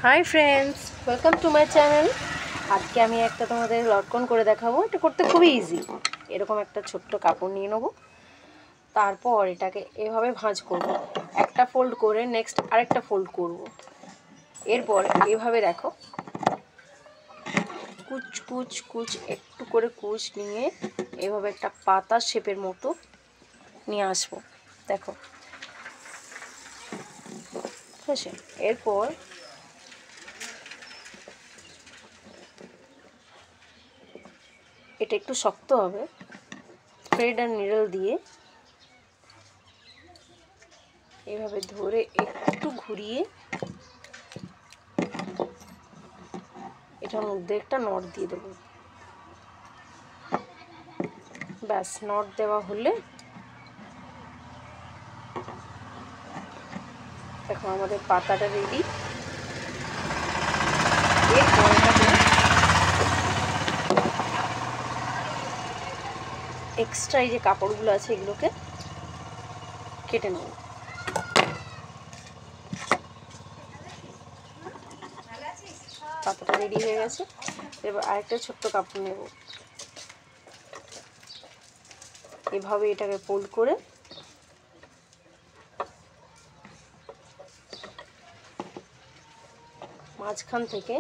Hi friends, welcome to my channel. আজকে আমি একটা তোমাদের লটকন করে দেখাবো। এটা করতে খুবই ইজি। এরকম একটা ছোট্ট কাপড় নিয়ে নেবো, তারপর এটাকে এভাবে ভাঁজ করব, একটা ফোল্ড করে নেক্সট আরেকটা ফোল্ড করব। এরপর এভাবে দেখো কুচ কুচ কুচ একটু করে কুচ নিয়ে এভাবে একটা পাতা শেপের মতো নিয়ে আসবো। দেখো, ঠিক আছে? এরপর এটা একটু শক্ত হবে, থ্রেড আর নিডল দিয়ে এভাবে ধরে একটু ঘুরিয়ে এটার মধ্যে একটা নট দিয়ে দেবো। ব্যাস, নট দেওয়া হলে দেখো আমাদের পাতাটা রেডি। এরপর এটাকে এক্সট্রা এই যে কাপড়গুলো আছে এগুলোকে কেটে নেব। পাতাটা রেডি হয়ে গেছে। এবার আরেকটা ছোট্ট কাপড় নেব, এভাবে এটাকে ফোল্ড করে মাঝখান থেকে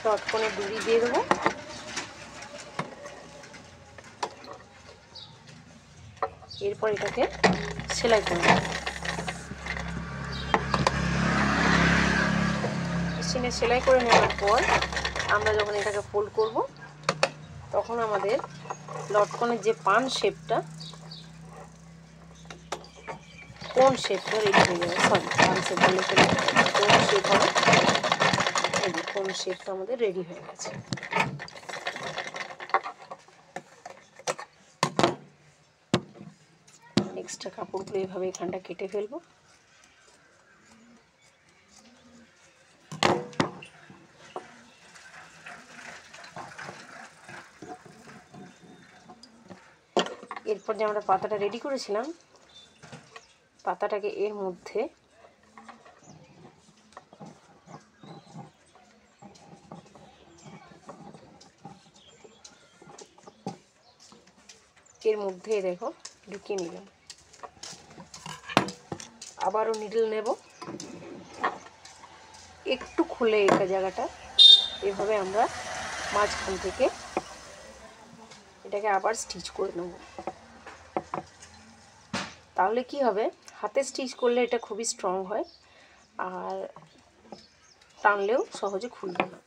লটকনে দড়ি দিয়ে দেবো। এরপর এটাকে সেলাই করে নেব। মেশিনে সেলাই করে নেওয়ার পর আমরা যখন এটাকে ফোল্ড করব তখন আমাদের লটকনের যে পান শেপটা, কোন শেপটা রেডি হয়ে যাবে। সরি, পান শেপ বলে ফেলে, কোন শেপ হবে। এই যে কোন শেপটা আমাদের রেডি হয়ে গেছে। এক্সট্রা কাপড়গুলো এইভাবে এখানটা কেটে ফেলবো। এরপর যে আমরা পাতাটা রেডি করেছিলাম, পাতাটাকে এর মধ্যে দেখো ঢুকিয়ে নিলাম। আবারও নিডল নেব, একটু খুলে এটা জায়গাটা এভাবে আমরা মাঝখান থেকে এটাকে আবার স্টিচ করে নেব। তাহলে কি হবে, হাতে স্টিচ করলে এটা খুবই স্ট্রং হয় আর টানলেও সহজে খুলবে না।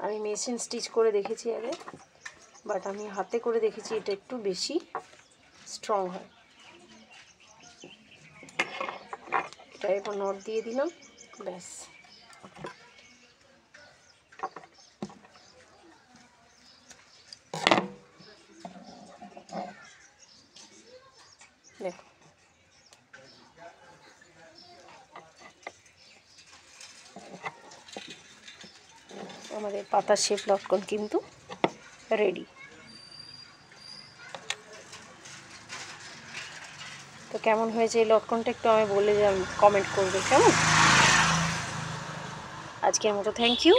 আমি মেশিন স্টিচ করে দেখেছি আগে, বাট আমি হাতে করে দেখেছি এটা একটু বেশি স্ট্রং হয়। এটা এরপর নট দিয়ে দিলাম। ব্যাস, দেখো আমাদের পাতা শেপ লটকন কিন্তু রেডি। তো কেমন হয়েছে এই লটকনটা একটু আমি বলে কমেন্ট করবে কেমন। আজকের মতো থ্যাংক ইউ।